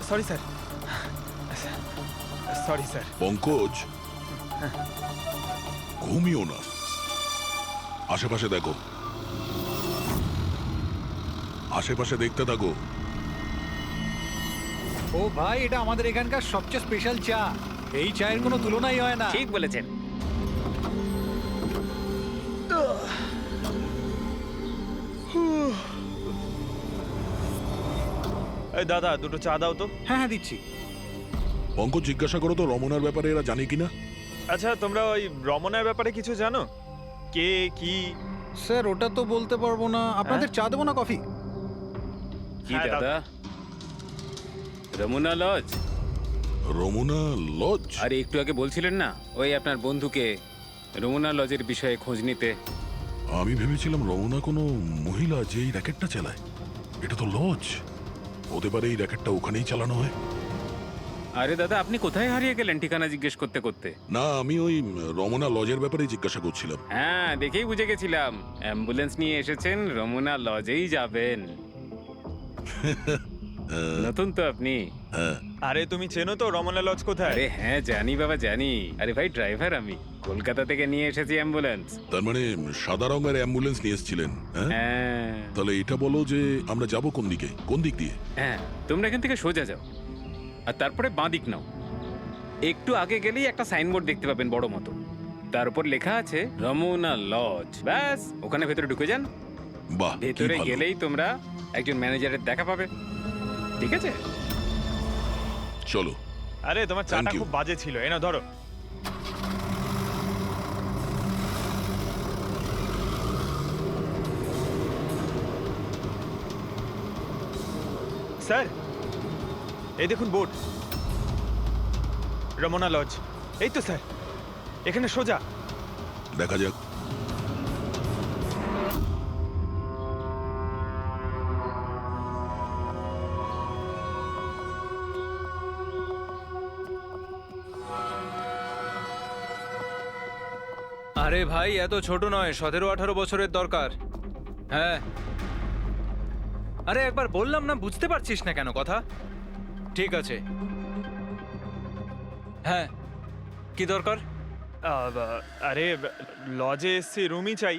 Sorry sir, sorry sir. Pankaj, ঘুমিও না, আশেপাশে দেখো, আশেপাশে দেখতে থাকো। ও ভাই, এটা আমাদের এখানকার সবচেয়ে স্পেশাল চা। এই চায়ের কোনো তুলনাই হয় না। ঠিক বলেছেন। এই দাদা, দুটো চা দাও তো। হ্যাঁ হ্যাঁ, দিচ্ছি। পঙ্কজ, জিজ্ঞাসা করো তো রমনার ব্যাপারে এরা জানে কিনা। আচ্ছা, তোমরা ওই রমনার ব্যাপারে কিছু জানো? কে কি? স্যার, ওটা তো বলতে পারবো না। আপনাদের চা দেবো না কফি? কি হ্যাঁ, দাদা? রমনা লজ? রমনা লজ? আরে একটু আগে বলছিলেন না ওই আপনার বন্ধুকে রমনা লজের বিষয়ে খোঁজ নিতে। আমি ভেবেছিলাম রমনা কোনো মহিলা যে এই র্যাকেটটা চালায়। এটা তো লজ, হতে পারে এই র্যাকেটটা ওখানেই চালানো হয়। আরে দাদা, আপনি কোথায় হারিয়ে গেলেন ঠিকানা জিজ্ঞেস করতে করতে? না, আমি ওই রমনা লজের ব্যাপারেই জিজ্ঞাসা করছিলাম। হ্যাঁ, দেখেই বুঝে গেছিলাম অ্যাম্বুলেন্স নিয়ে এসেছেন, রমনা লজেই যাবেন। নতুন তো আপনি? হ্যাঁ। আরে তুমি চেনো তো রমনা লজ কোথায়? আরে হ্যাঁ, জানি বাবা জানি। আরে ভাই, ড্রাইভার আমি, কলকাতা থেকে নিয়ে এসেছি অ্যাম্বুলেন্স। তার মানে সাদা রঙের অ্যাম্বুলেন্স নিয়ে এসেছিলেন? হ্যাঁ। হ্যাঁ তাহলে এটা বলো যে আমরা যাব কোন দিকে, কোন দিক দিয়ে? হ্যাঁ, তোমরা এখান থেকে সোজা যাও আর তারপরে বাঁ দিক নাও। একটু আগে গেলেই একটা সাইনবোর্ড দেখতে পাবেন বড় মতো, তার উপর লেখা আছে রমনা লজ। ব্যাস, ওখানে ভেতরে ঢুকে যান। বাহ, কি ভেতরে ভালো। গেলেই তোমরা একজন ম্যানেজারের দেখা পাবে। ঠিক আছে? চলো। আরে তোমার চাটা Thank you. খুব বাজে ছিল, এনা ধরো। স্যার, এই দেখুন বোর্ড, রমনা লজ। এই তো স্যার, এখানে সোজা। দেখা যাক। আরে ভাই, এত ছোট নয়, 17-18 বছরের দরকার। হ্যাঁ। আরে একবার বললাম না, বুঝতে পারছিস না কেন কথা? ঠিক আছে। হ্যাঁ, কি দরকার? আরে লজে এসছি, রুমই চাই।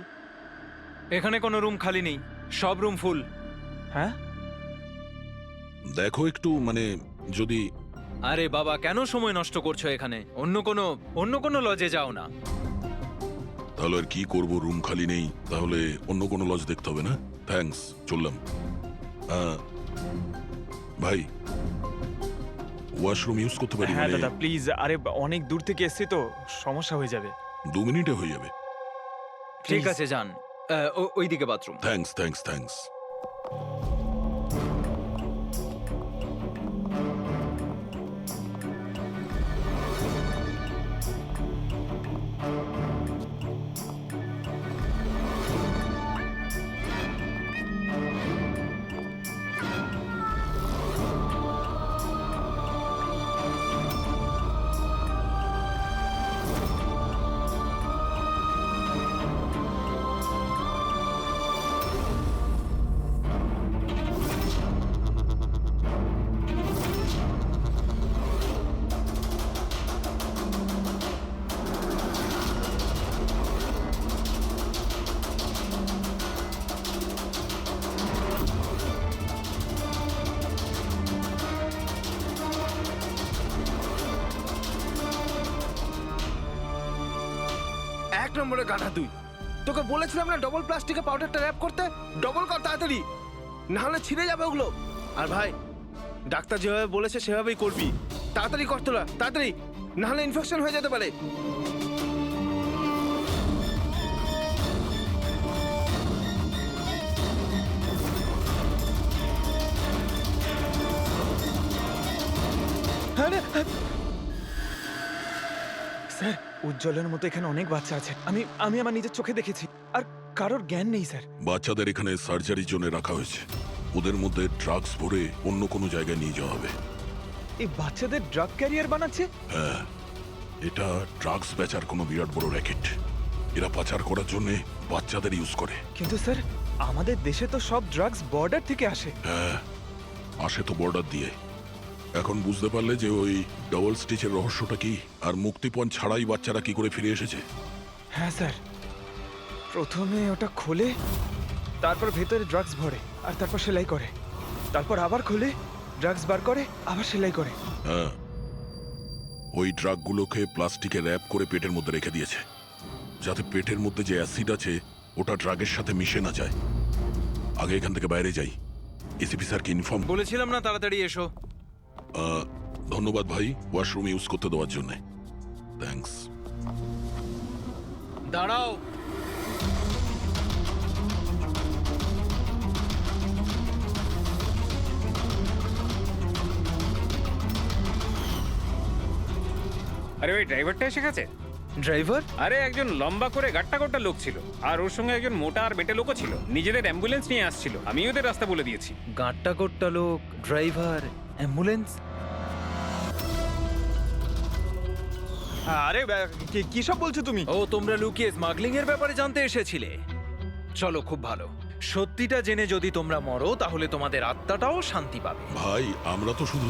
এখানে কোনো রুম খালি নেই, সব রুম ফুল। হ্যাঁ? দেখো একটু, মানে যদি। আরে বাবা, কেন সময় নষ্ট করছো এখানে? অন্য কোনো লজে যাও না। তাহলে আর কি করব, রুম খালি নেই, তাহলে অন্য কোনো লজ দেখতে হবে না। থ্যাঙ্কস, চললাম। ভাই, ওয়াশরুম ইউজ করতে পারি? হ্যাঁ মানে দাদা প্লিজ, আরে অনেক দূর থেকে এসছি তো, সমস্যা হয়ে যাবে। 2 মিনিটে হয়ে যাবে। ঠিক Please. আছে, যান। ওইদিকে বাথরুম। Thanks thanks thanks. এক নম্বরে গাধা তুই। তোকে বলেছিলাম না ডবল প্লাস্টিকের পাউডারটা র্যাপ করতে। ডবল কর তাড়াতাড়ি, না হলে ছিঁড়ে যাবে ওগুলো। আর ভাই, ডাক্তার যেভাবে বলেছে সেভাবেই করবি। তাড়াতাড়ি কর তোরা, তাড়াতাড়ি, না হলে ইনফেকশন হয়ে যেতে পারে। স্যার, উজ্জ্বলের মতো এখানে অনেক বাচ্চা আছে, আমি আমার নিজের চোখে দেখেছি, আর কারোর জ্ঞান নেই স্যার। বাচ্চাদের এখানে সার্জারির জন্য রাখা হয়েছে। ওদের মধ্যে ড্রাগস ভরে অন্য কোনো জায়গায় নিয়ে যাওয়া হবে। এই বাচ্চাদের ড্রাগ ক্যারিয়ার বানাচ্ছে? হ্যাঁ, এটা ড্রাগস বেচার কোনো বিরাট বড় র্যাকেট। এরা পাচার করার জন্য বাচ্চাদের ইউজ করে। কিন্তু স্যার, আমাদের দেশে তো সব ড্রাগস বর্ডার থেকে আসে। হ্যাঁ, আসে তো বর্ডার দিয়ে। এখন বুঝতে পারলে যে ওই ডবল স্টিচের রহস্যটা কি, আর মুক্তিপণ ছাড়াই বাচ্চারা কি করে ফিরে এসেছে? হ্যাঁ স্যার, প্রথমে ওটা খোলে, তারপর ভেতরে ড্রাগস ভরে, আর তারপর সেলাই করে, তারপর আবার খোলে, ড্রাগস বার করে, আবার সেলাই করে। হ্যাঁ, ওই ড্রাগগুলোকে প্লাস্টিকে র্যাপ করে পেটের মধ্যে রেখে দিয়েছে, যাতে পেটের মধ্যে যে অ্যাসিড আছে ওটা ড্রাগের সাথে মিশে না যায়। আগে এখান থেকে বাইরে যাই, এসিপি স্যারকে ইনফর্ম। বলেছিলাম না তাড়াতাড়ি এসো। ধন্যবাদ ভাই, ওয়াশরুম ইউজ করতে দেওয়ার জন্য। থ্যাঙ্কস। দাঁড়াও। আরে ওই ড্রাইভারটা এসে গেছে। ড্রাইভার? আরে একজন লম্বা করে গাট্টা গোট্টা লোক ছিল, আর ওর সঙ্গে একজন মোটা আর বেটে লোকও ছিল। নিজেদের অ্যাম্বুলেন্স নিয়ে আসছিল, আমি ওদের রাস্তা বলে দিয়েছি। গাঁটটা কোট্টা লোক, ড্রাইভার, অ্যাম্বুলেন্স। আরে কি সব বলছো তুমি? ও, তোমরা লুকিয়ে স্মাগলিং এর ব্যাপারে জানতে এসেছিলে। চলো, খুব ভালো। সত্যিটা জেনে যদি তোমরা মরো তাহলে তোমাদের আত্মাটাও শান্তি পাবে। ভাই আমরা তো শুধু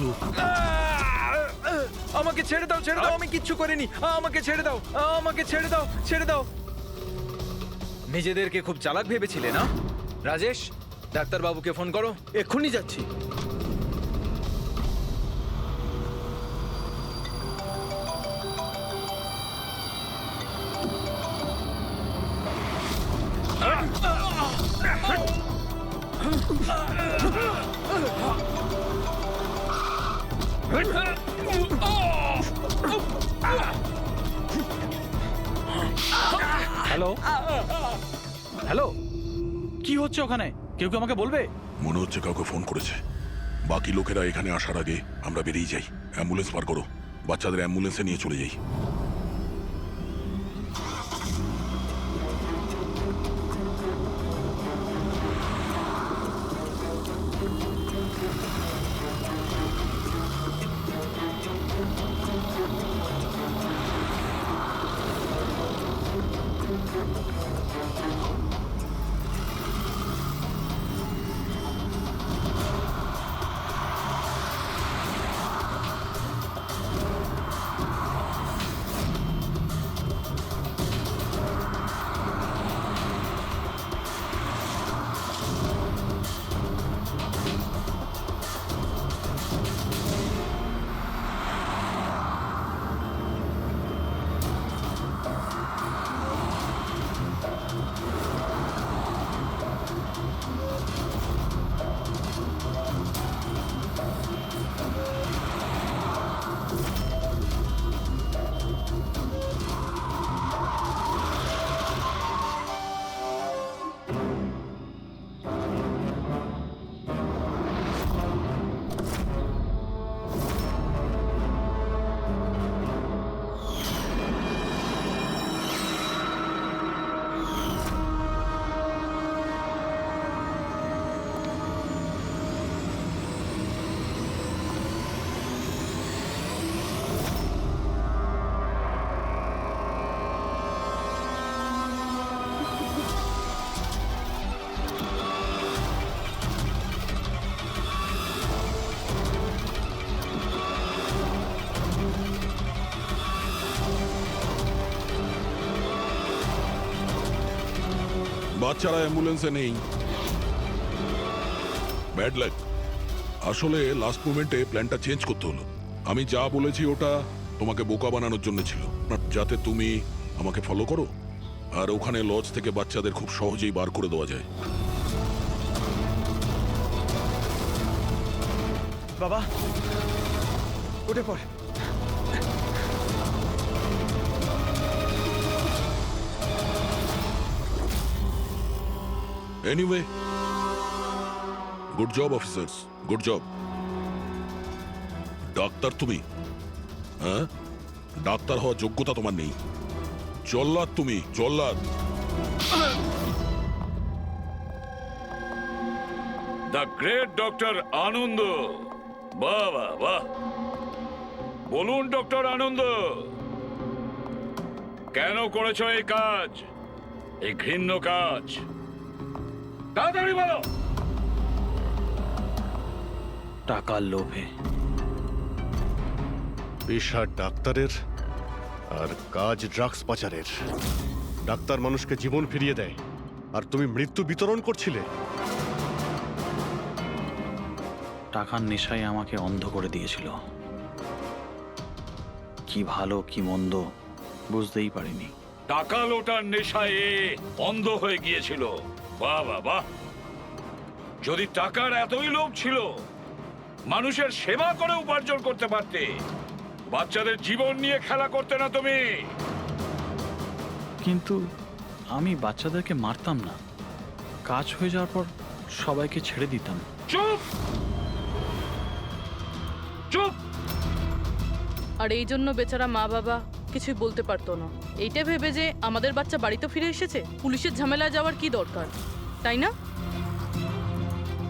আমাকে ছেড়ে দাও, ছেড়ে দাও, আমি কিচ্ছু করিনি। আমাকে ছেড়ে দাও, আমাকে ছেড়ে দাও, ছেড়ে দাও। নিজেদেরকে খুব চালাক ভেবেছিলে না? রাজেশ, ডাক্তার বাবুকে ফোন করো। এক্ষুনি যাচ্ছি। হ্যালো হ্যালো, কি হচ্ছে ওখানে? কেউ কি আমাকে বলবে? মনে হচ্ছে কাউকে ফোন করেছে। বাকি লোকেরা এখানে আসার আগে আমরা বেরিয়ে যাই। অ্যাম্বুলেন্স পার করো, বাচ্চাদের অ্যাম্বুলেন্সে নিয়ে চলে যাই। বাচ্চারা অ্যাম্বুলেন্সে নেই। Bad luck. আসলে লাস্ট মোমেন্টে প্ল্যানটা চেঞ্জ করতে হলো। আমি যা বলেছি ওটা তোমাকে বোকা বানানোর জন্য ছিল, যাতে তুমি আমাকে ফলো করো, আর ওখানে লজ থেকে বাচ্চাদের খুব সহজেই বার করে দেওয়া যায়। বাবা, উঠে পড়। Anyway, good job officers, good job. Doctor তুমি? হ্যাঁ, ডাক্তার হওয়ার যোগ্যতা তোমার নেই। জল্লাদ তুমি, জল্লাদ। দ্য গ্রেট ডক্টর আনন্দ। বাহ বাহ বাহ, বলুন ডক্টর আনন্দ, কেন করেছ এই কাজ, এই ঘৃণ্য কাজ? তাড়াতাড়ি বলো। টাকার লোভে। পেশা ডাক্তারের আর কাজ ড্রাগস পাচারের। ডাক্তার মানুষকে জীবন ফিরিয়ে দেয়, আর তুমি মৃত্যু বিতরণ করছিলে। টাকার নেশায় আমাকে অন্ধ করে দিয়েছিল। কি ভালো কি মন্দ বুঝতেই পারিনি। টাকা লোটার নেশায় এ অন্ধ হয়ে গিয়েছিল। বাহ বাহ বাহ! যদি টাকার এতই লোভ ছিল, মানুষের সেবা করে উপার্জন করতে পারতে। বাচ্চাদের জীবন নিয়ে খেলা করতে না তুমি। কিন্তু আমি বাচ্চাদেরকে মারতাম না, কাজ হয়ে যাওয়ার পর সবাইকে ছেড়ে দিতাম। চুপ চুপ! আর এই জন্য বেচারা মা বাবা কিছুই বলতে পারতো না। এইটা ভেবে যে আমাদের বাচ্চা বাড়িতে ফিরে এসেছে, পুলিশের ঝামেলায় যাওয়ার কি দরকার, তাই না?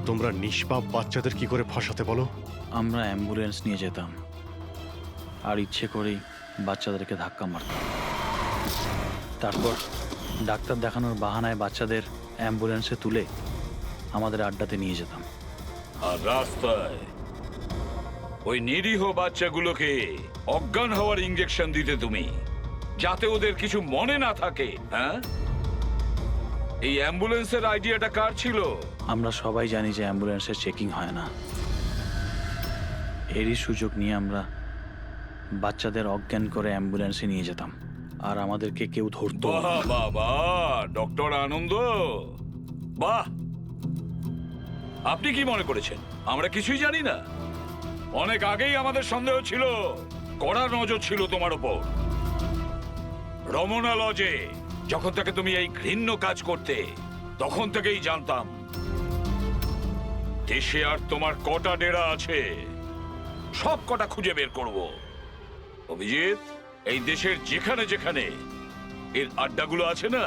তোমরা নিষ্পাপ বাচ্চাদের কি করে ফাঁসাতে বলো? আমরা অ্যাম্বুলেন্স নিয়ে যেতাম আর ইচ্ছে করেই বাচ্চাদেরকে ধাক্কা মারতাম। তারপর ডাক্তার দেখানোর বাহানায় বাচ্চাদের অ্যাম্বুলেন্সে তুলে আমাদের আড্ডাতে নিয়ে যেতাম। আর রাস্তায় ওই নিরীহ বাচ্চাগুলোকে অজ্ঞান হওয়ার ইঞ্জেকশন দিতে তুমি, যাতে ওদের কিছু মনে না থাকে। হ্যাঁ, এই অ্যাম্বুলেন্সের আইডিয়াটা কার ছিল? আমরা সবাই জানি যে অ্যাম্বুলেন্সের চেকিং হয় না। এরই সুযোগ নিয়ে আমরা বাচ্চাদের অজ্ঞান করে অ্যাম্বুলেন্সে নিয়ে যেতাম, আর আমাদেরকে কেউ ধরতো না। বাহ বাহ বাহ, ডক্টর আনন্দ, বাহ! আপনি কি মনে করেছেন আমরা কিছুই জানি না? অনেক আগেই আমাদের সন্দেহ ছিল, কড়া নজর ছিল তোমার উপর। রমনা লজে যখন থেকে তুমি এই ঘৃণ্য কাজ করতে, তখন থেকেই জানতাম দেশে আর তোমার কটা ডেরা আছে সব কটা খুঁজে বের করব। অভিজিৎ, এই দেশের যেখানে যেখানে এর আড্ডাগুলো আছে না,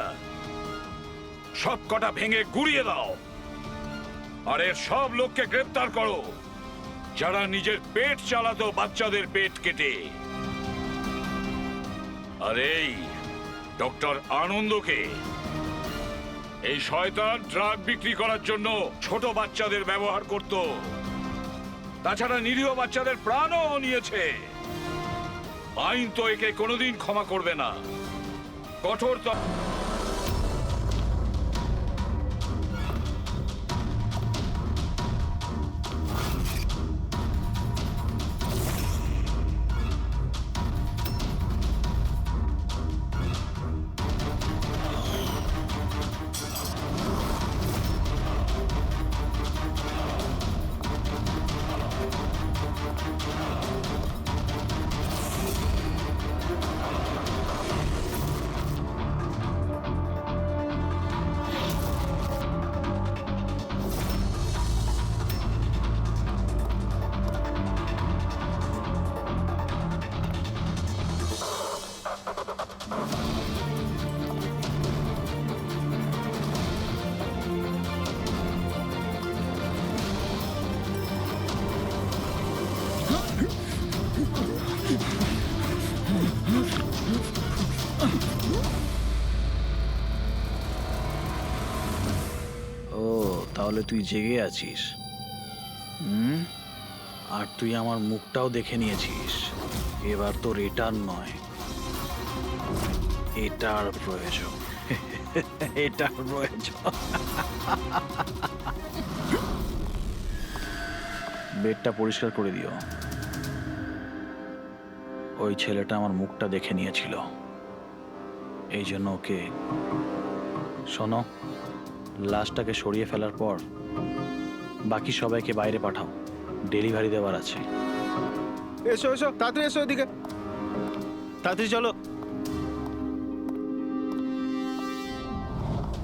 সব কটা ভেঙে গুড়িয়ে দাও। আর এর সব লোককে গ্রেফতার করো যারা নিজের পেট চালাতো বাচ্চাদের পেট কেটে। আর এই ডক্টর আনন্দকে, এই শয়তান ড্রাগ বিক্রি করার জন্য ছোট বাচ্চাদের ব্যবহার করত। তাছাড়া নিরীহ বাচ্চাদের প্রাণও নিয়েছে। আইন তো একে কোনোদিন ক্ষমা করবে না। কঠোর তাহলে তুই জেগে আছিস। আর তুই আমার মুখটাও দেখে নিয়েছিস। এবার তোর এটার নয়, এটার প্রয়োজন। এটার প্রয়োজন। বেডটা পরিষ্কার করে দিও। ওই ছেলেটা আমার মুখটা দেখে নিয়েছিল, এই জন্য ওকে। শোনো, লাশটাকে সরিয়ে ফেলার পর বাকি সবাইকে বাইরে পাঠাও, ডেলিভারি দেওয়ার আছে। এসো এসো, তাড়াতাড়ি এসো, এদিকে তাড়াতাড়ি চলো,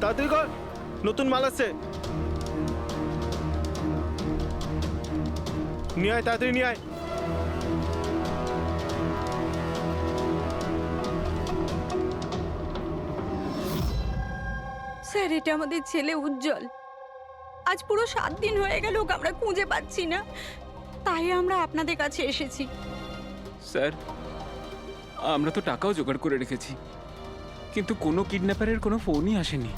তাড়াতাড়ি কর, নতুন মাল আসছে। নিয়ে আয়, তাড়াতাড়ি নিয়ে আয়। স্যার, এটা আমাদের ছেলে উজ্জ্বল। আজ পুরো 7 দিন হয়ে গেল ওকে আমরা খুঁজে পাচ্ছি না, তাই আমরা আপনাদের কাছে এসেছি। স্যার, আমরা তো টাকাও জোগাড় করে রেখেছি, কিন্তু কোনো কিডন্যাপারের কোনো ফোনই আসেনি।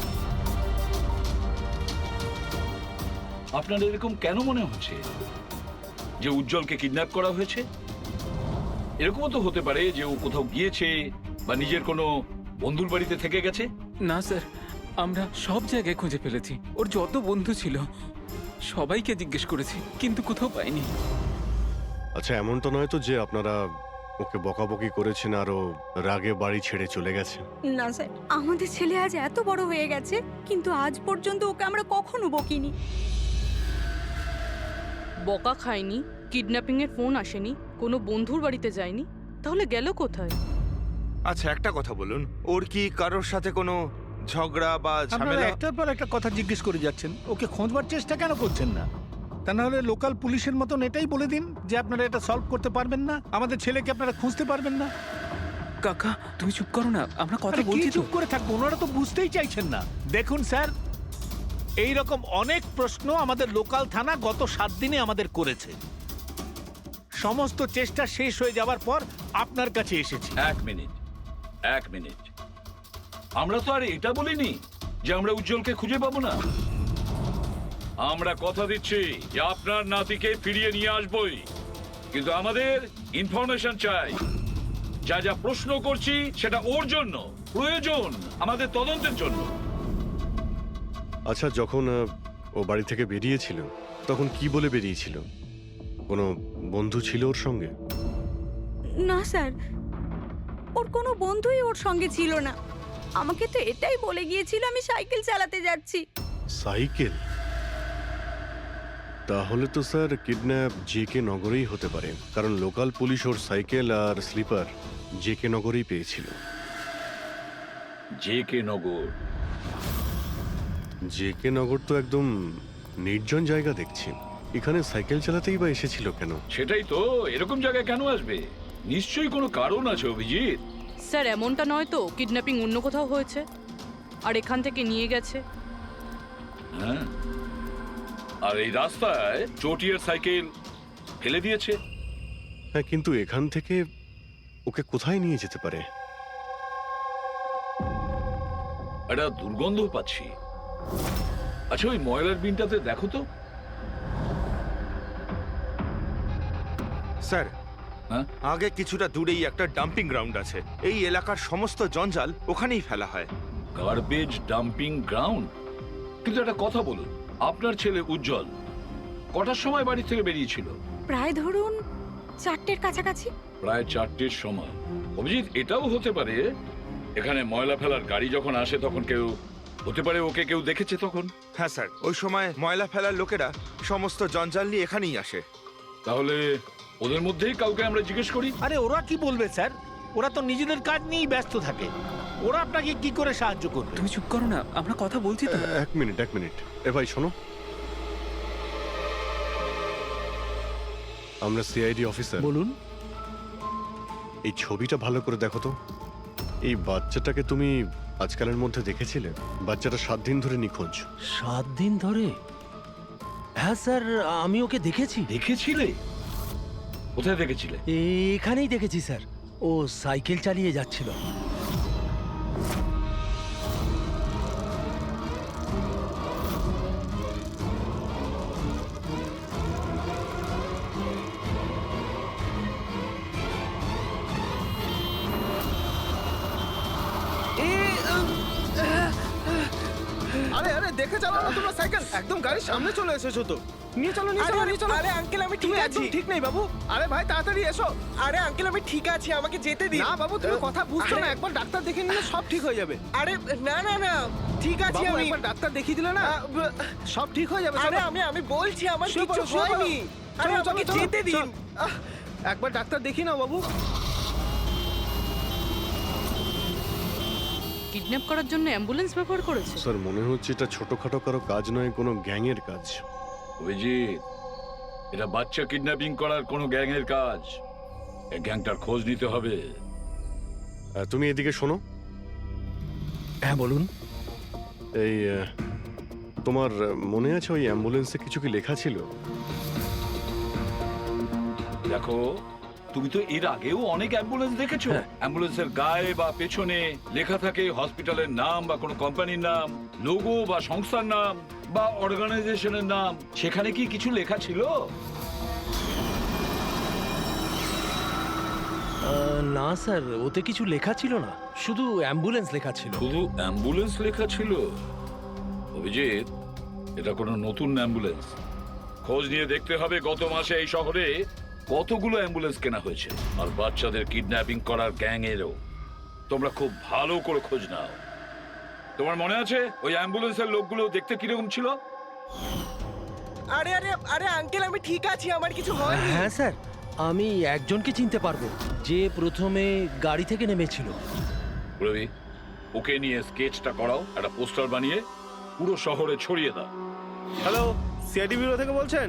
আপনার এরকম কেন মনে হচ্ছে যে উজ্জ্বলকে কিডন্যাপ করা হয়েছে? এরকমও তো হতে পারে যে ও কোথাও গিয়েছে বা নিজের কোনো বন্ধুর বাড়িতে থেকে গেছে। না স্যার, আমরা সব জায়গায় খুঁজে ফেলেছি। ওর যত বন্ধু ছিল সবাইকে জিজ্ঞেস করেছি, কিন্তু কোথাও পাইনি। আচ্ছা, এমন তো নয় তো যে আপনারা ওকে বকাবকি করেছেন আর ও রাগে বাড়ি ছেড়ে চলে গেছে? না স্যার, আমাদের ছেলে আজ এত বড় হয়ে গেছে, কিন্তু আজ পর্যন্ত ওকে আমরা কখনো বকিনি। বকা খায়নি, কিডন্যাপিং এর ফোন আসেনি, কোনো বন্ধুর বাড়িতে যায়নি, তাহলে গেল কোথায়? আচ্ছা, একটা কথা বলুন, ওর কি কারোর সাথে কোনো ঝগড়া বা আপনারা ঝামেলা? একটার পর একটা কথা জিজ্ঞেস করে যাচ্ছেন, ওকে খোঁজবার চেষ্টা কেন করছেন না? তা না হলে লোকাল পুলিশের মতন এটাই বলে দিন যে আপনারা এটা সলভ করতে পারবেন না, আমাদের ছেলেকে আপনারা খুঁজতে পারবেন না। কাকা তুমি চুপ করো না, আমরা কথা আরে কি বলছি তো। চুপ করে থাকবো? ওনারা তো বুঝতেই চাইছেন না। দেখুন স্যার, এই রকম অনেক প্রশ্ন আমাদের লোকাল থানা গত 7 দিনে আমাদের করেছে। সমস্ত চেষ্টা শেষ হয়ে যাওয়ার পর আপনার কাছে এসেছি। এক মিনিট, আমরা তো আর এটা বলিনি যে আমরা উজ্জ্বলকে খুঁজে পাবো না। আমরা কথা দিচ্ছি যে আপনার নাতিকে ফিরিয়ে নিয়ে আসবই, কিন্তু আমাদের ইনফরমেশন চাই। যা যা প্রশ্ন করছি সেটা ওর জন্য প্রয়োজন, আমাদের তদন্তের জন্য। আচ্ছা, যখন ও বাড়ি থেকে বেরিয়েছিল তখন কি বলে বেরিয়েছিল? কোনো বন্ধু ছিল ওর সঙ্গে? না স্যার, ওর কোনো বন্ধুই ওর সঙ্গে ছিল না। আমাকে তো এটাই বলে গিয়েছিল আমি সাইকেল চালাতে যাচ্ছি। সাইকেল? তাহলে তো স্যার কিডন্যাপ জেকে নগরেই হতে পারে, কারণ লোকাল পুলিশ ওর সাইকেল আর স্লিপার জেকে নগরেই পেয়েছিল। জেকে নগর? জেকে নগর তো একদম নির্জন জায়গা দেখছি, এখানে সাইকেল চালাতেই বা এসেছিল কেন? সেটাই তো, এরকম জায়গায় কেন আসবে? নিশ্চয়ই কোনো কারণ আছে অভিজিৎ। স্যার এমনটা নয় তো কিডন্যাপিং অন্য কোথাও হয়েছে আর এখান থেকে নিয়ে গেছে? হ্যাঁ, আর এই রাস্তায় চটিয়ার সাইকেল ফেলে দিয়েছে। হ্যাঁ, কিন্তু এখান থেকে ওকে কোথায় নিয়ে যেতে পারে? একটা দুর্গন্ধ পাচ্ছি। আচ্ছা, ওই ময়লার বিনটাতে দেখো তো। স্যার, হ্যাঁ? আগে কিছুটা দূরেই একটা ডাম্পিং গ্রাউন্ড আছে। এই এলাকার সমস্ত জঞ্জাল ওখানেই ফেলা হয়। Garbage dumping ground? কিন্তু একটা কথা বলুন, আপনার ছেলে উজ্জ্বল কটার সময় বাড়ি থেকে বেরিয়েছিল? প্রায় ধরুন 4টের কাছাকাছি। প্রায় 4টের সময়। অভিজিৎ, এটাও হতে পারে এখানে ময়লা ফেলার গাড়ি যখন আসে তখন কেউ, হতে পারে ওকে কেউ দেখেছে তখন। হ্যাঁ স্যার, ওই সময় ময়লা ফেলার লোকেরা সমস্ত জঞ্জাল নিয়ে এখানেই আসে। তাহলে ওদের মধ্যেই কাউকে আমরা জিজ্ঞেস করি। আরে ওরা কি বলবে স্যার? ওরা তো নিজেদের কাজ নিয়েই ব্যস্ত থাকে। ওরা আপনাকে কি করে সাহায্য করবে? তুমি চুপ করো না, আমরা কথা বলছি তো। এক মিনিট। এ ভাই শোনো, আমরা সিআইডি অফিসার। বলুন। এই ছবিটা ভালো করে দেখো তো। এই বাচ্চাটাকে তুমি আজকালের মধ্যে দেখেছিলে? বাচ্চাটা 7 দিন ধরে নিখোঁজ। 7 দিন ধরে? হ্যাঁ স্যার, আমি ওকে দেখেছি। দেখেছিলে? কোথায় দেখেছিলে? এখানেই দেখেছি স্যার, ও সাইকেল চালিয়ে যাচ্ছিল। আরে আরে, দেখে চালাও না তোমরা সাইকেল, একদম গাড়ির সামনে চলে এসেছো তো। নিয়ে চলো, নিয়ে চলো, নিয়ে চলো। আরে আঙ্কেল, আমি তুমি ঠিক একদম আছি। ঠিক নেই বাবু। আরে ভাই, তাড়াতাড়ি এসো। আরে আঙ্কেল, আমি ঠিক আছি, আমাকে যেতে দিন। না বাবু, তুমি কথা বুঝছো না। আরে- একবার ডাক্তার দেখিয়ে নিলে সব ঠিক হয়ে যাবে। আরে না না না, ঠিক আছে বাবু, আমি। একবার ডাক্তার দেখিয়ে দিলে না সব ঠিক হয়ে যাবে। আরে চলো। আমি বলছি আমার শুয়ে কিছু পড়ো, শুয়ে পড়ো। হয়নি। আরে চলো, আমাকে চলো, চলো। যেতে দিন। চল। একবার ডাক্তার দেখিয়ে নাও বাবু। কিডন্যাপ করার জন্য অ্যাম্বুলেন্স ব্যবহার করেছে? স্যার, মনে হচ্ছে এটা ছোটখাটো কারো কাজ নয়, কোনো গ্যাংয়ের কাজ। অভিজিৎ, এটা বাচ্চা কিডন্যাপিং করার কোনো গ্যাংয়ের কাজ। এই গ্যাংটার খোঁজ নিতে হবে। তুমি এদিকে শোনো। হ্যাঁ বলুন। এই তোমার মনে আছে ওই অ্যাম্বুলেন্সে কিছু কি লেখা ছিল? দেখো, তুমি তো এর আগেও অনেক অ্যাম্বুলেন্স দেখেছো। অ্যাম্বুলেন্সের গায়ে বা পেছনে লেখা থাকে হসপিটালের নাম বা কোনো কোম্পানির নাম, লোগো বা সংস্থার নাম বা অর্গানাইজেশনের নাম। সেখানে কি কিছু লেখা ছিল? না স্যার, ওতে কিছু লেখা ছিল না, শুধু অ্যাম্বুলেন্স লেখা ছিল। শুধু অ্যাম্বুলেন্স লেখা ছিল? অভিজিৎ, এটা কোনো নতুন অ্যাম্বুলেন্স? খোঁজ নিয়ে দেখতে হবে গত মাসে এই শহরে কতগুলো অ্যাম্বুলেন্স কেনা হয়েছে, আর বাচ্চাদের কিডন্যাপিং করার গ্যাং এরও। তোমরা খুব ভালো করে খোঁজ নাও। তোমার মনে আছে ওই অ্যাম্বুলেন্সের লোকগুলো দেখতে কিরকম ছিল? আরে আরে আরে আঙ্কেল আমি ঠিক আছি, আমার কিছু হয়নি। হ্যাঁ স্যার, আমি একজনকে চিনতে পারবো, যে প্রথমে গাড়ি থেকে নেমেছিল। রবি, ওকে নিয়ে স্কেচটা করাও, একটা পোস্টার বানিয়ে পুরো শহরে ছড়িয়ে দাও। হ্যালো, সিআইডি ব্যুরো থেকে বলছেন?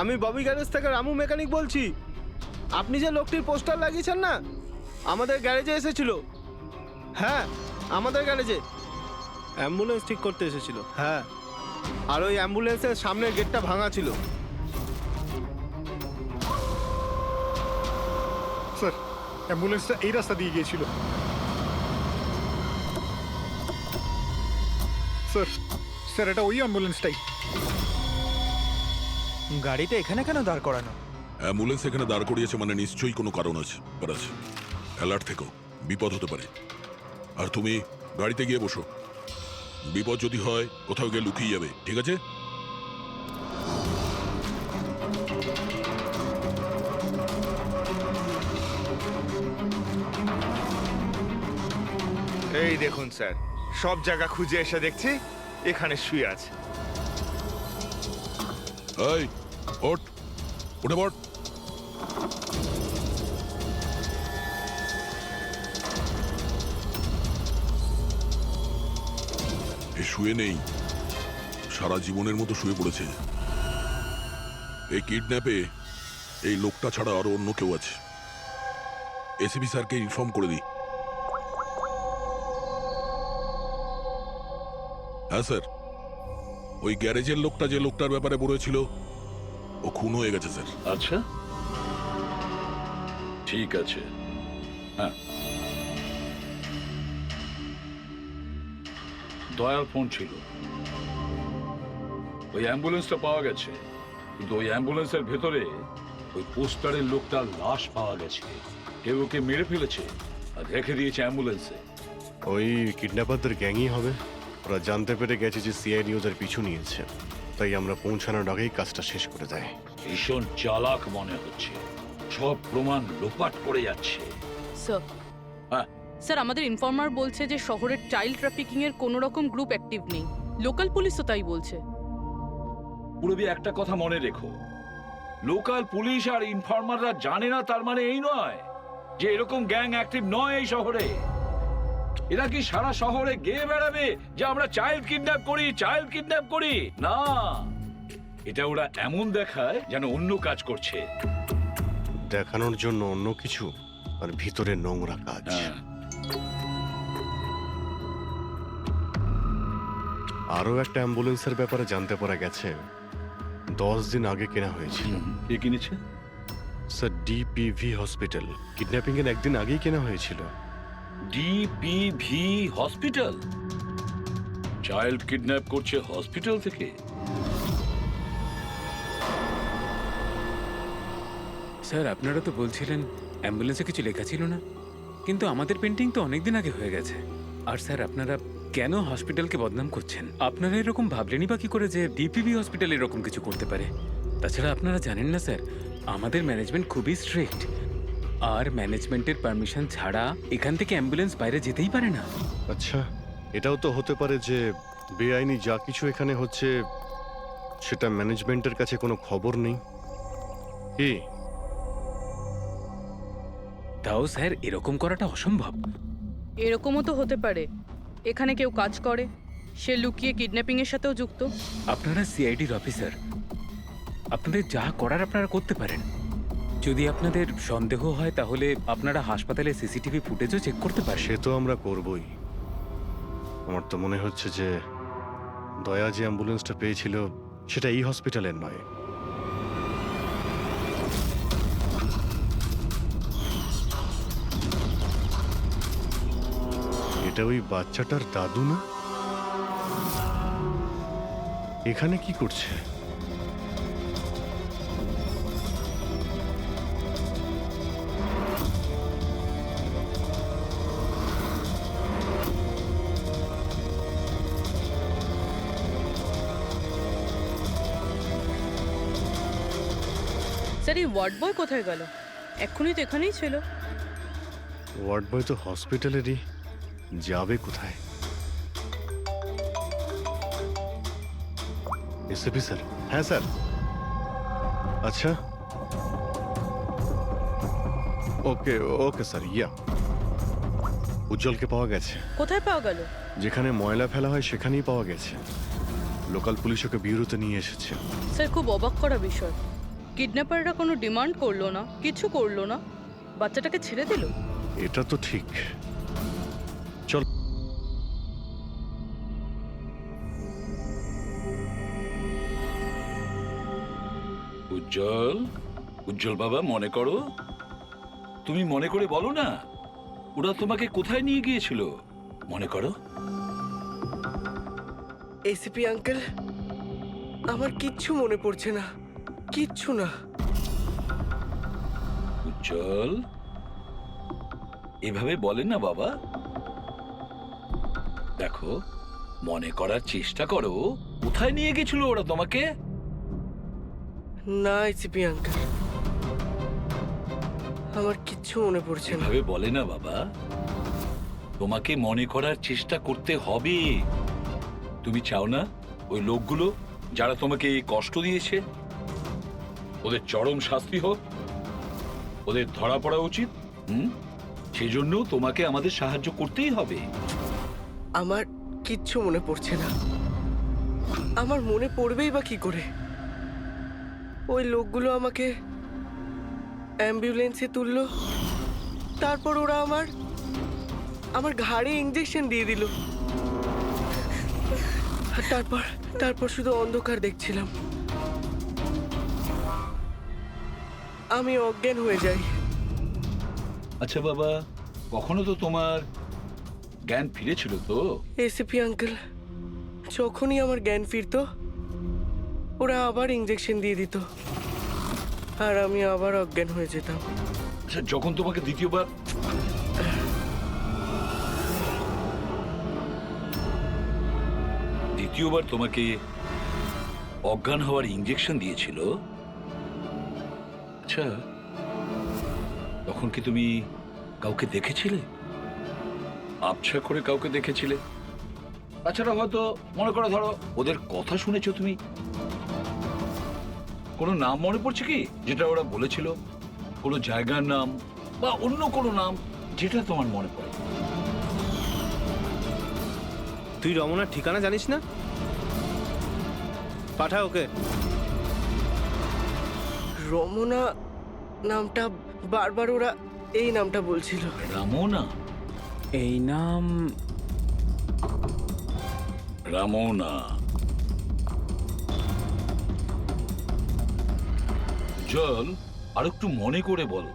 আমি ববি গ্যারেজ থেকে রামু মেকানিক বলছি। আপনি যে লোকটির পোস্টার লাগিয়েছেন না, আমাদের গ্যারেজে এসেছিল। হ্যাঁ, আমাদের গ্যারেজে অ্যাম্বুলেন্স ঠিক করতে এসেছিল। হ্যাঁ, আর ওই অ্যাম্বুলেন্সের সামনের গেটটা ভাঙা ছিল। স্যার, অ্যাম্বুলেন্সটা এই রাস্তা দিয়ে গিয়েছিল। স্যার, স্যার এটা ওই অ্যাম্বুলেন্সটাই। গাড়িটা এখানে কেন দাঁড় করানো? অ্যাম্বুলেন্স এখানে দাঁড় করিয়েছে মানে নিশ্চয়ই কোনো কারণ আছে। অ্যালার্ট থেকো, বিপদ হতে পারে। আর তুমি গাড়িতে গিয়ে বসো, বিপদ যদি হয় কোথাও গিয়ে লুকিয়ে যাবে, ঠিক আছে? এই দেখুন স্যার, সব জায়গা খুঁজে এসে দেখছি এখানে শুয়ে আছে। এই ওঠ, উঠে পড়। এ শুয়ে নেই, সারা জীবনের মতো শুয়ে পড়েছে। এই কিডন্যাপে এই লোকটা ছাড়া আরো অন্য কেউ আছে। এসিপি স্যারকে ইনফর্ম করে দিই। হ্যাঁ স্যার, ওই গ্যারেজের লোকটা যে লোকটার ব্যাপারে বলেছিল ও খুন হয়ে গেছে স্যার। আচ্ছা, ঠিক আছে। হ্যাঁ, দয়ার ফোন ছিল। ওই অ্যাম্বুলেন্সটা পাওয়া গেছে, কিন্তু ওই অ্যাম্বুলেন্সের ভেতরে ওই পোস্টারের লোকটার লাশ পাওয়া গেছে। কেউ ওকে মেরে ফেলেছে আর রেখে দিয়েছে অ্যাম্বুলেন্সে। ওই কিডন্যাপারদের গ্যাংই হবে। ওরা জানতে পেরে গেছে যে সিআইডি ওদের পিছু নিয়েছে, তাই আমরা পৌঁছানোর আগেই কাজটা শেষ করে দেয়। ভীষণ চালাক মনে হচ্ছে, সব প্রমাণ লোপাট করে যাচ্ছে। স্যার, হ্যাঁ, স্যার আমাদের ইনফর্মার বলছে যে শহরের চাইল্ড ট্রাফিকিং এর কোনো রকম গ্রুপ অ্যাক্টিভ নেই। লোকাল পুলিশও তাই বলছে। পুরবি, একটা কথা মনে রেখো, লোকাল পুলিশ আর ইনফর্মাররা জানে না তার মানে এই নয় যে এরকম গ্যাং অ্যাক্টিভ নয় এই শহরে। এরা কি সারা শহরে গেয়ে বেড়াবে যে আমরা চাইল্ড কিডন্যাপ করি, চাইল্ড কিডন্যাপ করি? না, এটা ওরা এমন দেখায় যেন অন্য কাজ করছে। দেখানোর জন্য অন্য কিছু, আর ভিতরে নোংরা কাজ। হ্যাঁ, আরও একটা অ্যাম্বুলেন্সের ব্যাপারে জানতে পারা গেছে 10 দিন আগে কেনা হয়েছিল। কে কিনেছে? Sir, ডিপিভি hospital. কিডন্যাপিং এর একদিন আগেই কেনা হয়েছিল। ডিপিভি হসপিটাল চাইল্ড কিডন্যাপ করছে হসপিটাল থেকে? স্যার, আপনারা তো বলছিলেন অ্যাম্বুলেন্সে কিছু লেখা ছিল না, কিন্তু আমাদের পেন্টিং তো অনেকদিন আগে হয়ে গেছে। আর স্যার, আপনারা কেন হসপিটালকে বদনাম করছেন? আপনারা এরকম ভাবলেনই বা কি করে যে ডিপিবি হসপিটাল এরকম কিছু করতে পারে? তাছাড়া আপনারা জানেন না স্যার, আমাদের ম্যানেজমেন্ট খুবই স্ট্রিক্ট, আর ম্যানেজমেন্টের পারমিশন ছাড়া এখান থেকে অ্যাম্বুলেন্স বাইরে যেতেই পারে না। আচ্ছা, এটাও তো হতে পারে যে বেআইনি যা কিছু এখানে হচ্ছে সেটা ম্যানেজমেন্টের কাছে কোনো খবর নেই। কি? তাও স্যার, এরকম করাটা অসম্ভব। এরকমও তো হতে পারে এখানে কেউ কাজ করে, সে লুকিয়ে কিডন্যাপিং এর সাথেও যুক্ত। আপনারা সিআইডির অফিসার, আপনাদের যা করার আপনারা করতে পারেন। যদি আপনাদের সন্দেহ হয় তাহলে আপনারা হাসপাতালে সিসিটিভি ফুটেজও চেক করতে পারেন। সে তো আমরা করবই। আমার তো মনে হচ্ছে যে দয়া যে অ্যাম্বুলেন্সটা পেয়েছিল সেটা এই হসপিটালের নয়। এটা ওই বাচ্চাটার দাদু না? এখানে কি করছে? স্যার এই ওয়ার্ড বয় কোথায় গেল? এক্ষুনি তো এখানেই ছিল। ওয়ার্ড বয় তো হসপিটালেরই, যাবে কোথায়? SAP sir? হ্যাঁ স্যার। আচ্ছা, ওকে ওকে স্যার। ইয়া, উজ্জ্বলকে পাওয়া গেছে। কোথায় পাওয়া গেল? যেখানে ময়লা ফেলা হয় সেখানেই পাওয়া গেছে। লোকাল পুলিশ ওকে বিউরোতে নিয়ে এসেছে। স্যার খুব অবাক করা বিষয়, কিডন্যাপাররা কোনো ডিমান্ড করলো না, কিছু করলো না, বাচ্চাটাকে ছেড়ে দিল। এটা তো ঠিক। চল। উজ্জ্বল, উজ্জ্বল বাবা, মনে করো, তুমি মনে করে বলো না, ওরা তোমাকে কোথায় নিয়ে গিয়েছিল? মনে করো। এসিপি আঙ্কেল, আমার কিচ্ছু মনে পড়ছে না, কিচ্ছু না। উজ্জ্বল, এভাবে বলেন না বাবা। দেখো, মনে করার চেষ্টা করো, কোথায় নিয়ে গেছিল ওরা তোমাকে? না এসিপি আঙ্কেল, আমার কিচ্ছু মনে পড়ছে না। এভাবে বলে না বাবা, তোমাকে মনে করার চেষ্টা করতে হবে। তুমি চাও না ওই লোকগুলো যারা তোমাকে এই কষ্ট দিয়েছে ওদের চরম শাস্তি হোক, ওদের ধরা পড়া উচিত? সেজন্য তোমাকে আমাদের সাহায্য করতেই হবে। আমার কিচ্ছু মনে পড়ছে না। আমার মনে পড়বেই বা কি করে? ওই লোকগুলো আমাকে অ্যাম্বুলেন্সে তুললো, তারপর ওরা আমার ঘাড়ে ইঞ্জেকশন দিয়ে দিল, আর তারপর শুধু অন্ধকার দেখছিলাম। আমি অজ্ঞান হয়ে যাই। আচ্ছা বাবা, কখনো তো তোমার জ্ঞান ফিরেছিল তো? এসিপি আঙ্কেল, যখনই আমার জ্ঞান ফিরতো ওরা আবার ইঞ্জেকশন দিয়ে দিত, আর আমি আবার অজ্ঞান হয়ে যেতাম। আচ্ছা, যখন তোমাকে দ্বিতীয়বার তোমাকে অজ্ঞান হওয়ার ইঞ্জেকশন দিয়েছিল, আচ্ছা তখন কি তুমি কাউকে দেখেছিলে? আবছা করে কাউকে দেখেছিলে? তাছাড়া হয়তো মনে করো, ধরো ওদের কথা শুনেছো তুমি, কোনো নাম মনে পড়ছে কি যেটা ওরা বলেছিল? কোনো জায়গার নাম বা অন্য কোনো নাম যেটা তোমার মনে পড়ে? তুই রমনার ঠিকানা জানিস না? পাঠা ওকে। রমনা নামটা বারবার ওরা এই নামটা বলছিল। রামোনা? এই নাম রামোনা। জল, আর একটু মনে করে বল,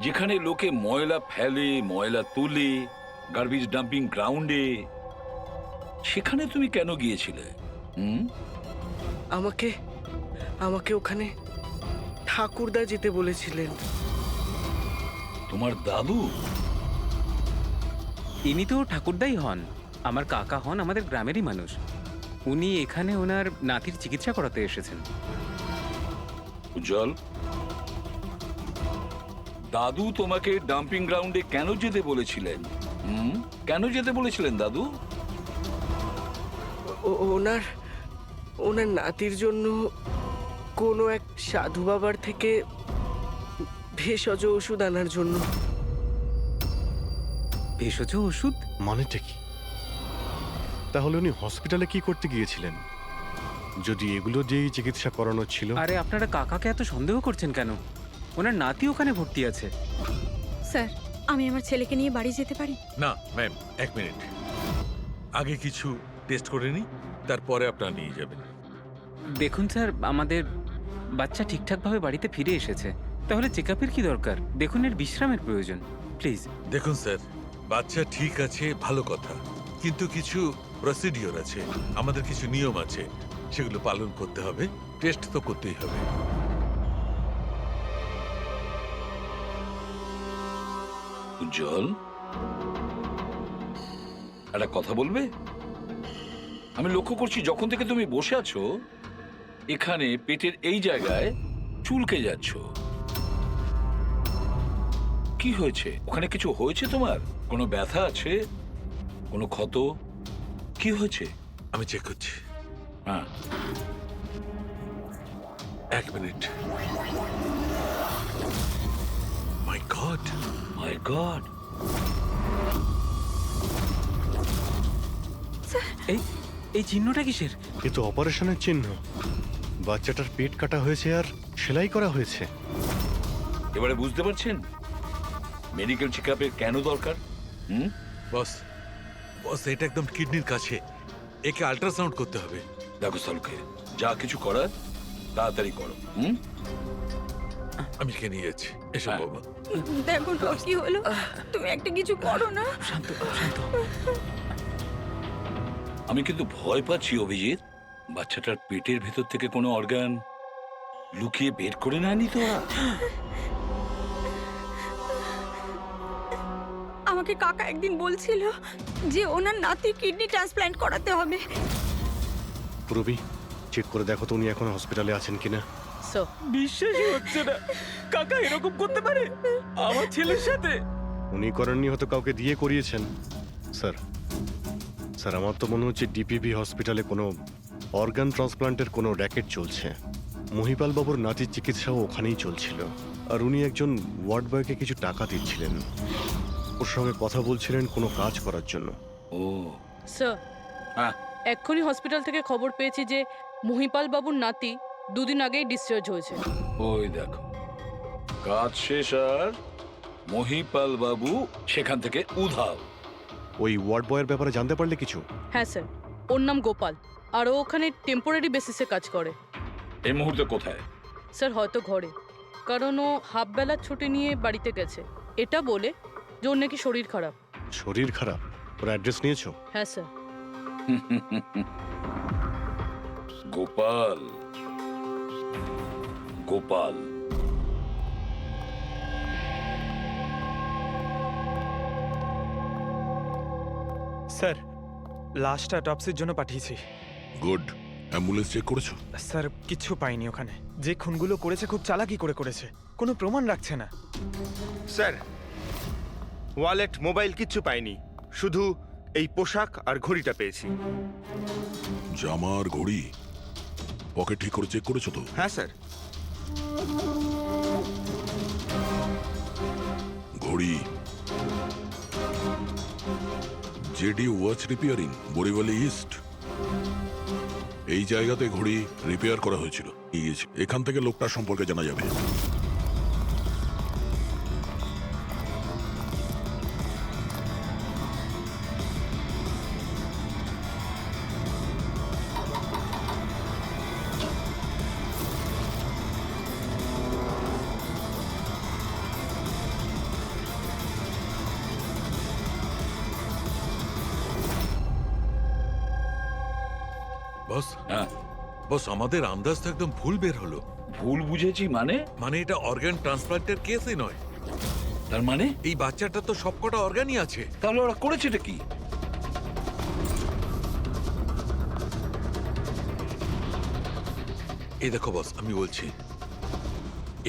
যেখানে লোকে ময়লা ফেলে, ময়লা তুলে, গার্বেজ ডাম্পিং গ্রাউন্ডে, সেখানে তুমি কেন গিয়েছিলে? আমাকে ওখানে ঠাকুরদা যেতে বলেছিলেন। তোমার দাদু? ইনি তো ঠাকুরদাই হন, আমার কাকা হন, আমাদের গ্রামেরই মানুষ। উনি এখানে ওনার নাতির চিকিৎসা করাতে এসেছেন। উজ্জ্বল, দাদু তোমাকে ডাম্পিং গ্রাউন্ডে কেন যেতে বলেছিলেন? কেন যেতে বলেছিলেন দাদু? ওনার নাতির জন্য কোনো এক সাধু বাবার থেকে ভেষজ ওষুধ আনার জন্য। ভেষজ ওষুধ মানেটা কি? তাহলে উনি হসপিটালে কি করতে গিয়েছিলেন যদি এগুলো দিয়েই চিকিৎসা করানো ছিল? আরে আপনারা কাকাকে এত সন্দেহ করছেন কেন? ওনার নাতি ওখানে ভর্তি আছে। স্যার, আমি আমার ছেলেকে নিয়ে বাড়ি যেতে পারি? না ম্যাম, এক মিনিট, আগে কিছু টেস্ট করে নিই, তারপরে আপনারা নিয়ে যাবেন। দেখুন স্যার, আমাদের বাচ্চা ঠিকঠাকভাবে বাড়িতে ফিরে এসেছে, তাহলে চেকআপের কি দরকার? দেখুন, এর বিশ্রামের প্রয়োজন, প্লিজ। দেখুন স্যার, বাচ্চা ঠিক আছে, ভালো কথা, কিন্তু কিছু প্রসিডিওর আছে, আমাদের কিছু নিয়ম আছে, সেগুলো পালন করতে হবে। টেস্ট তো করতেই হবে। উজ্জ্বল, একটা কথা বলবে? আমি লক্ষ্য করছি যখন থেকে তুমি বসে আছো এখানে পেটের এই জায়গায় চুলকে যাচ্ছ। কি হয়েছে? ওখানে কিছু হয়েছে তোমার? কোনো ব্যথা আছে? কোনো ক্ষত? কি হয়েছে? আমি চেক করছি। হ্যাঁ, 1 মিনিট। মাই গড, মাই গড। এই চিহ্নটা কিসের? এ তো অপারেশনের চিহ্ন। বাচ্চাটার পেট কাটা হয়েছে আর সেলাই করা হয়েছে। এবারে বুঝতে পারছেন মেডিকেল চেকআপের কেন দরকার? বস বস, এটা একদম কিডনির কাছে, একে আল্ট্রাসাউন্ড করতে হবে। দেখো সালুকে, যা কিছু করার তাড়াতাড়ি করো। আমি কে নিয়ে যাচ্ছি, এসব হ্যাঁ। বাবা। দেখো না কি হলো, তুমি একটা কিছু করো না। আমি কিন্তু ভয় পাচ্ছি অভিজিৎ। বাচ্চাটার পেটের ভেতর থেকে কোনো অর্গান লুকিয়ে বের করে নেয়নি তো ওরা? আমাকে কাকা একদিন বলছিল যে ওনার নাতির কিডনি ট্রান্সপ্ল্যান্ট করাতে হবে। পুরবি, চেক করে দেখো তো উনি এখন হসপিটালে আছেন কিনা। স্যার, বিশ্বাসই হচ্ছে না কাকা এরকম করতে পারে আমার ছেলের সাথে। উনি করেননি, হয়তো কাউকে দিয়ে করিয়েছেন। স্যার স্যার আমার তো মনে হচ্ছে ডিপিভি হসপিটালে কোনো অর্গান ট্রান্সপ্লান্টের কোনো র্যাকেট চলছে। মহিপাল বাবুর নাতির চিকিৎসাও ওখানেই চলছিল, আর উনি একজন ওয়ার্ড বয়কে কিছু টাকা দিচ্ছিলেন, ওর সঙ্গে কথা বলছিলেন কোনো কাজ করার জন্য। ও স্যার, হ্যাঁ, এক্ষুনি হসপিটাল থেকে খবর পেয়েছি যে মহিপাল বাবুর নাতি 2 দিন আগেই ডিসচার্জ হয়েছে। ওই দেখো, কাজ শেষ আর মহিপাল বাবু সেখান থেকে উধাও। ওই ওয়ার্ড বয়ের ব্যাপারে জানতে পারলে কিছু? হ্যাঁ স্যার, ওর নাম গোপাল, আর ও ওখানে টেম্পোরারি বেসিসে কাজ করে। এই মুহূর্তে কোথায়? স্যার হয়তো ঘরে, কারণ ও হাফ বেলার ছুটি নিয়ে বাড়িতে গেছে, এটা বলে যে ওর নাকি শরীর খারাপ। শরীর খারাপ? ওর অ্যাড্রেস নিয়েছো? হ্যাঁ sir. Gopal, Gopal sir, last অটপসির জন্য পাঠিয়েছি। গুড। অ্যাম্বুলেন্স চেক করেছো? স্যার কিচ্ছু পাইনি ওখানে। যে খুনগুলো করেছে খুব চালাকি করে করেছে, কোনো প্রমাণ রাখছে না। স্যার, ওয়ালেট মোবাইল কিচ্ছু পাইনি, শুধু এই পোশাক আর ঘড়িটা পেয়েছি। জামা আর ঘড়ি পকেট ঠিক করে চেক করেছো তো? হ্যাঁ স্যার। ঘড়ি জেডি ওয়াচ রিপেয়ারিং, বরিওয়ালি ইস্ট। এই জায়গাতে ঘড়ি রিপেয়ার করা হয়েছিল। এখান থেকে লোকটার সম্পর্কে জানা যাবে। বস, হ্যাঁ, বস, আমাদের আন্দাজ তো একদম ভুল বের হলো। ভুল বুঝেছি মানে? মানে এটা অর্গান ট্রান্সপ্লান্টের কেসই নয়। তার মানে এই বাচ্চাটা তো সবকটা অর্গানই আছে। তাহলে ওরা করেছেটা কি? এই দেখো বস, আমি বলছি,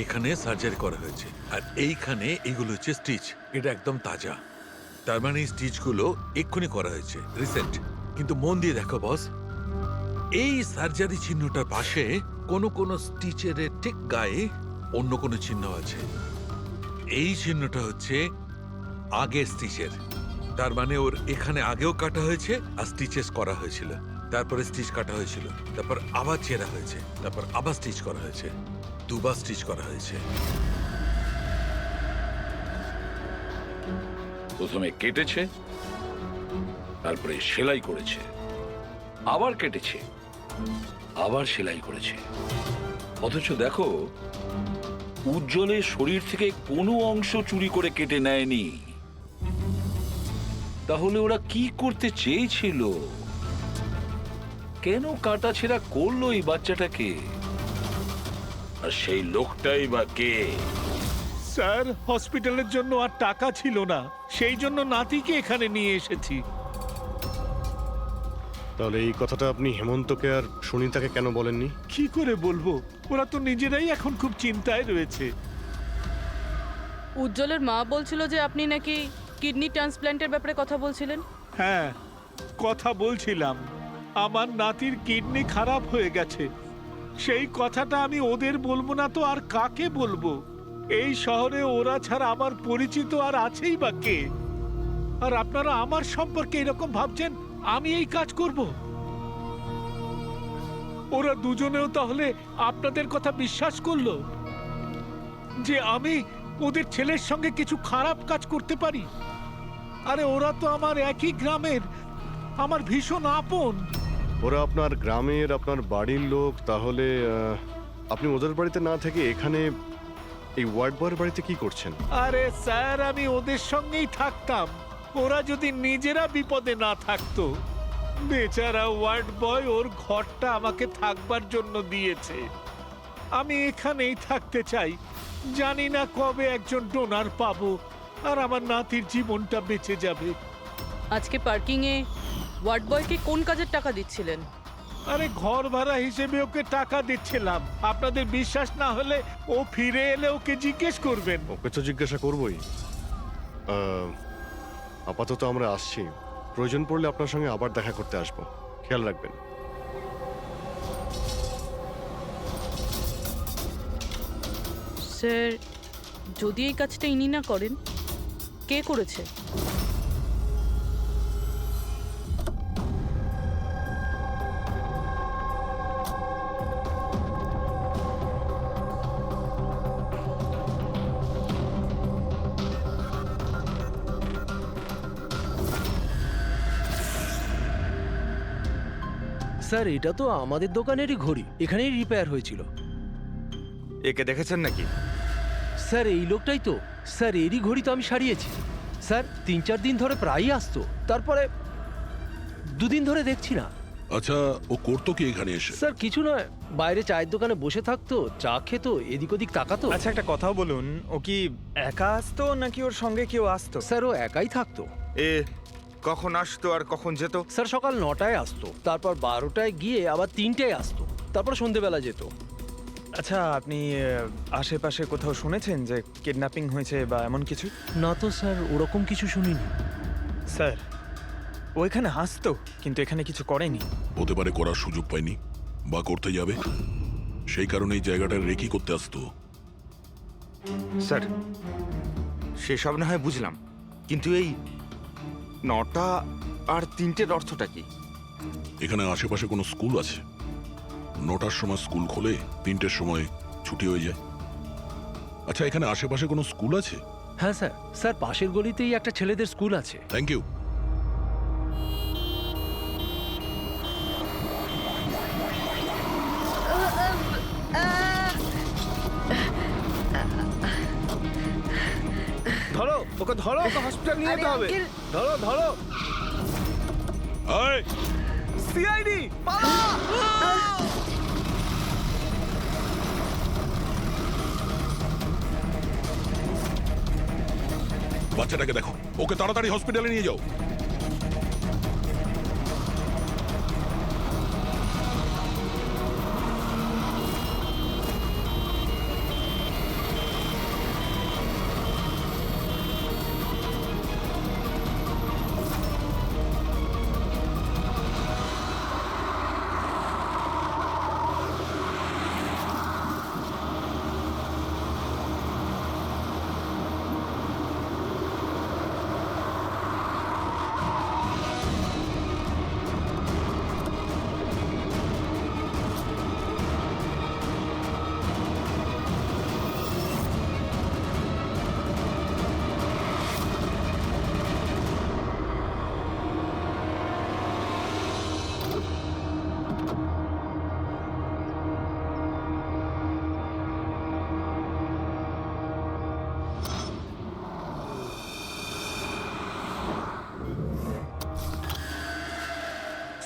এখানে সার্জারি করা হয়েছে আর এইখানে এইগুলো হচ্ছে স্টিচ। এটা একদম তাজা, তার মানে এই স্টিচগুলো এক্ষুনি করা হয়েছে, রিসেন্ট। কিন্তু মন দিয়ে দেখো বস, এই সার্জারি চিহ্নটার পাশে কোনো কোনো স্টিচের ঠিক গায়ে অন্য কোনো চিহ্ন আছে। এই চিহ্নটা হচ্ছে আগের স্টিচের, তার মানে ওর এখানে আগেও কাটা হয়েছে আর স্টিচেস করা হয়েছিল, তারপরে স্টিচ কাটা হয়েছিল, তারপর আবার চেরা হয়েছে, তারপর আবার স্টিচ করা হয়েছে, দুবার স্টিচ করা হয়েছে। প্রথমে কেটেছে, তারপরে সেলাই করেছে, আবার কেটেছে, আবার সেলাই করেছে। অথচ দেখো, উজ্জ্বলের শরীর থেকে কোনো অংশ চুরি করে কেটে নেয়নি। তাহলে ওরা কি করতে চেয়েছিল? কেন কাটাছেঁড়া করলো এই বাচ্চাটাকে? আর সেই লোকটাই বা কে? স্যার, হসপিটালের জন্য আর টাকা ছিল না, সেই জন্য নাতিকে এখানে নিয়ে এসেছি। তাহলে এই কথাটা আপনি হেমন্তকে আর সুনিতাকে কেন বলেননি? কি করে বলবো, ওরা তো নিজেরাই এখন খুব চিন্তায় রয়েছে। উজ্জ্বলের মা বলছিল যে আপনি নাকি কিডনি ট্রান্সপ্ল্যান্টের ব্যাপারে কথা বলছিলেন। হ্যাঁ, কথা বলছিলাম। আমার নাতির কিডনি খারাপ হয়ে গেছে, সেই কথাটা আমি ওদের বলবো না তো আর কাকে বলবো? এই শহরে ওরা ছাড়া আমার পরিচিত আর আছেই বা কে? আর আপনারা আমার সম্পর্কে এরকম ভাবছেন আমি এই কাজ করব? ওরা দুজনেও তাহলে আপনাদের কথা বিশ্বাস করলো যে আমি ওদের ছেলের সঙ্গে কিছু খারাপ কাজ করতে পারি? আরে ওরা তো আমার একই গ্রামের, আমার ভীষণ আপন। ওরা আপনার গ্রামের, আপনার বাড়ির লোক, তাহলে আপনি ওদের বাড়িতে না থেকে এখানে এই ওয়ার্ড বয়ের বাড়িতে কি করছেন? আরে স্যার, আমি ওদের সঙ্গেই থাকতাম ওরা যদি নিজেরা বিপদে না থাকতো। বেচারা ওয়ার্ড বয় ওর ঘরটা আমাকে থাকবার জন্য দিয়েছে। আমি এখানেই থাকতে চাই। জানি না কবে একজন ডোনার পাবো আর আমার নাতির জীবনটা বেঁচে যাবে। আজকে পার্কিংয়ে ওয়ার্ড বয়কে কোন কাজের টাকা দিচ্ছিলেন? আরে ঘর ভাড়া হিসেবে ওকে টাকা দিচ্ছিলাম। আপনাদের বিশ্বাস না হলে ও ফিরে এলে ওকে জিজ্ঞেস করবেন। ওকে তো জিজ্ঞাসা করবই। আপাতত আমরা আসছি, প্রয়োজন পড়লে আপনার সঙ্গে আবার দেখা করতে আসবো, খেয়াল রাখবেন। স্যার, যদি এই কাজটা ইনি না করেন, কে করেছে? স্যার, এটা তো আমাদের দোকানেরই ঘড়ি, এখানেই রিপেয়ার হয়েছিল। একে দেখেছেন নাকি? স্যার, এই লোকটাই তো। স্যার, এরই ঘড়ি তো আমি সারিয়েছি। স্যার, 3-4 দিন ধরে প্রায়ই আসতো, তারপরে 2 দিন ধরে দেখছি না। আচ্ছা, ও করতো কি এখানে এসে? স্যার, কিছু নয়, বাইরে চায়ের দোকানে বসে থাকতো, চা খেত, এদিক ওদিক তাকাতো। আচ্ছা, একটা কথাও বলুন, ও কি একা আসতো নাকি ওর সঙ্গে কেউ আসতো? স্যার, ও একাই থাকতো। কখন আসতো আর কখন যেত? স্যার, সকাল 9টায় আসতো, তারপর 12টায় গিয়ে আবার 3টায় আসতো, তারপর সন্ধেবেলা যেত। আচ্ছা, আপনি আশেপাশে কোথাও শুনেছেন যে কিডন্যাপিং হয়েছে বা এমন কিছু? না তো স্যার, ওরকম কিছু শুনিনি। স্যার, ও এখানে আসতো কিন্তু এখানে কিছু করেনি। হতে পারে করার সুযোগ পায়নি বা করতে যাবে, সেই কারণে এই জায়গাটা রেকি করতে আসতো। স্যার, সেসব না হয় বুঝলাম, কিন্তু এই 9টা আর 3টের অর্থটা কি? এখানে আশেপাশে কোনো স্কুল আছে? 9টার সময় স্কুল খোলে, 3টের সময় ছুটি হয়ে যায়। আচ্ছা, এখানে আশেপাশে কোনো স্কুল আছে? হ্যাঁ স্যার, স্যার পাশের গলিতেই একটা ছেলেদের স্কুল আছে। Thank you. ধরো ওকে, ধরো ওকে, হসপিটাল নিয়ে যেতে হবে। ধরো ধরো। এই, সিআইডি বাচ্চাটাকে দেখো, ওকে তাড়াতাড়ি হসপিটালে নিয়ে যাও।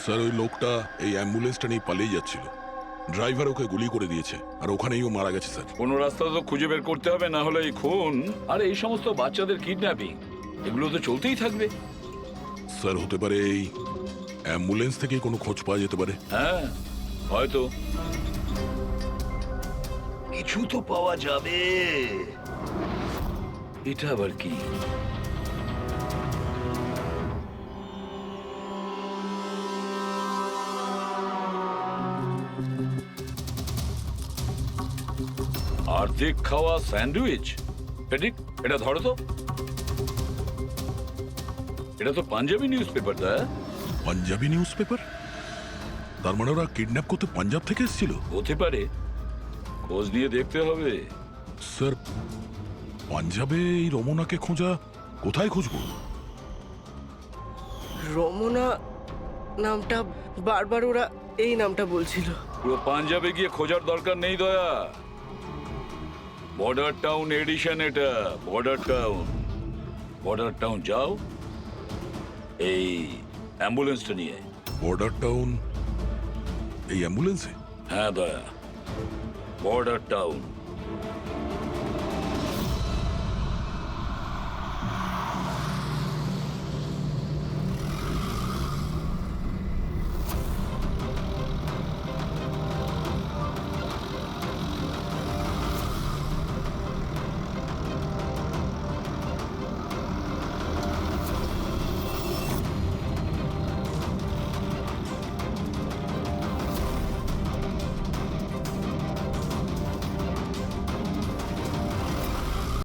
স্যার, ওই লোকটা এই অ্যাম্বুলেন্সটা নিয়ে পালিয়ে যাচ্ছিল। ড্রাইভার ওকে গুলি করে দিয়েছে আর ওখানেই ও মারা গেছে স্যার। কোনো রাস্তা তো খুঁজে বের করতে হবে, না হলে এই খুন আর এই সমস্ত বাচ্চাদের কিডন্যাপিং এগুলো তো চলতেই থাকবে। স্যার, হতে পারে এই অ্যাম্বুলেন্স থেকে কোনো খোঁজ পাওয়া যেতে পারে? হ্যাঁ হয়তো কিছু তো পাওয়া যাবে। এটা আবার কি? আর্ধেক খাওয়া স্যান্ডউইচ। ফেডরিক, এটা ধরো তো। এটা তো পাঞ্জাবি নিউজ পেপার, তাই? Punjabi newspaper? তার মানে ওরা কিডন্যাপ করতে পাঞ্জাব থেকে এসেছিল? হতে পারে, খোঁজ নিয়ে দেখতে হবে। স্যার, পাঞ্জাবে এই রমনাকে খোঁজা কোথায় খুঁজবো? রমনা নামটা বারবার ওরা এই নামটা বলছিল। পুরো পাঞ্জাবে গিয়ে খোঁজার দরকার নেই দয়া। বর্ডার টাউন এডিশন এটা, বর্ডার টাউন। বর্ডার টাউন যাও, এই অ্যাম্বুলেন্সটা নিয়ে। বর্ডার টাউন এই অ্যাম্বুলেন্সে? হ্যাঁ দয়া, বর্ডার টাউন।